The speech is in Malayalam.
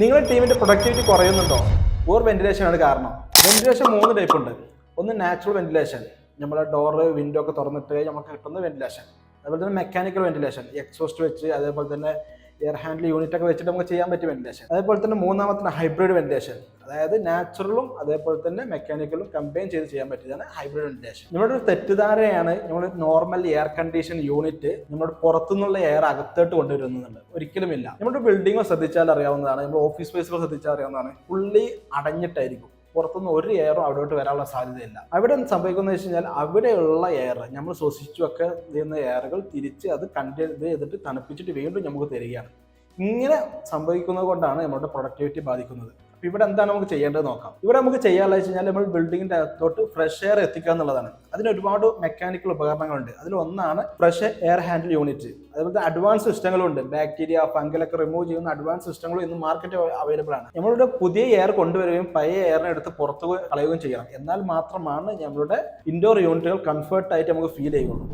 നിങ്ങളുടെ ടീമിന്റെ പ്രൊഡക്ടിവിറ്റി കുറയുന്നുണ്ടോ? പൂർ വെന്റിലേഷൻ ആണ് കാരണം. വെന്റിലേഷൻ 3 ടൈപ്പ് ഉണ്ട്. ഒന്ന് നാച്ചുറൽ വെന്റിലേഷൻ, നമ്മുടെ ഡോറ് വിൻഡോ ഒക്കെ തുറന്നിട്ട് നമുക്ക് കിട്ടുന്ന വെന്റിലേഷൻ. അതുപോലെ തന്നെ മെക്കാനിക്കൽ വെന്റിലേഷൻ, എക്സോസ്റ്റ് വെച്ച് അതേപോലെ തന്നെ എയർ ഹാൻഡിൽ യൂണിറ്റ് ഒക്കെ വെച്ചിട്ട് നമുക്ക് ചെയ്യാൻ പറ്റിയ വെന്റിലേഷൻ. അതേപോലെ തന്നെ മൂന്നാമത്തെ ഹൈബ്രിഡ് വെന്റിലേഷൻ, അതായത് നാച്ചുറലും അതേപോലെ തന്നെ മെക്കാനിക്കലും കമ്പൈൻ ചെയ്ത് ചെയ്യാൻ പറ്റിയതാണ് ഹൈബ്രിഡ് വെന്റിലേഷൻ. നമ്മുടെ ഒരു തെറ്റിദ്ധാരയാണ് നമ്മൾ നോർമൽ എയർ കണ്ടീഷൻ യൂണിറ്റ് നമ്മുടെ പുറത്തുനിന്നുള്ള എയർ അകത്തോട്ട് കൊണ്ടുവരുന്നുണ്ട്. ഒരിക്കലുമില്ല. നമ്മുടെ ബിൽഡിങ്ങോ ശ്രദ്ധിച്ചാൽ അറിയാവുന്നതാണ്, നമ്മുടെ ഓഫീസ് സ്പേസുകൾ ശ്രദ്ധിച്ചാൽ അറിയാവുന്നതാണ്, ഫുള്ളി അടഞ്ഞിട്ടായിരിക്കും. പുറത്തുനിന്ന് ഒരു എയറും അവിടോട്ട് വരാനുള്ള സാധ്യതയില്ല. അവിടെ സംഭവിക്കുന്നത് വെച്ച് കഴിഞ്ഞാൽ അവിടെയുള്ള എയർ നമ്മൾ ശ്വസിച്ചുമൊക്കെ ചെയ്യുന്ന എയറുകൾ തിരിച്ച് അത് ചെയ്തിട്ട് തണുപ്പിച്ചിട്ട് വീണ്ടും നമുക്ക് തരികയാണ്. ഇങ്ങനെ സംഭവിക്കുന്നത് കൊണ്ടാണ് നമ്മുടെ പ്രൊഡക്ടിവിറ്റി ബാധിക്കുന്നത്. അപ്പോൾ ഇവിടെ എന്താണ് നമുക്ക് ചെയ്യേണ്ടത് നോക്കാം. ഇവിടെ നമുക്ക് ചെയ്യാനുള്ള വെച്ച് കഴിഞ്ഞാൽ നമ്മൾ ബിൽഡിങ്ങിന്റെ അകത്തോട്ട് ഫ്രഷ് എയർ എത്തിക്കുക എന്നുള്ളതാണ്. അതിന് ഒരുപാട് മെക്കാനിക്കൽ ഉപകരണങ്ങളുണ്ട്. അതിലൊന്നാണ് ഫ്രഷ് എയർ ഹാൻഡിൽ യൂണിറ്റ്. അതുപോലെ അഡ്വാൻസ് സിസ്റ്റങ്ങളുണ്ട്. ബാക്ടീരിയ ഫംഗലൊക്കെ റിമൂവ് ചെയ്യുന്ന അഡ്വാൻസ് സിസ്റ്റങ്ങളും ഇന്ന് മാർക്കറ്റ് അവൈലബിൾ ആണ്. നമ്മളുടെ പുതിയ എയർ കൊണ്ടുവരികയും പഴയ എയറിനെ എടുത്ത് പുറത്ത് കളയുകയും ചെയ്യണം. എന്നാൽ മാത്രമാണ് നമ്മളുടെ ഇൻഡോർ യൂണിറ്റുകൾ കംഫർട്ട് ആയിട്ട് നമുക്ക് ഫീൽ ചെയ്യുള്ളൂ.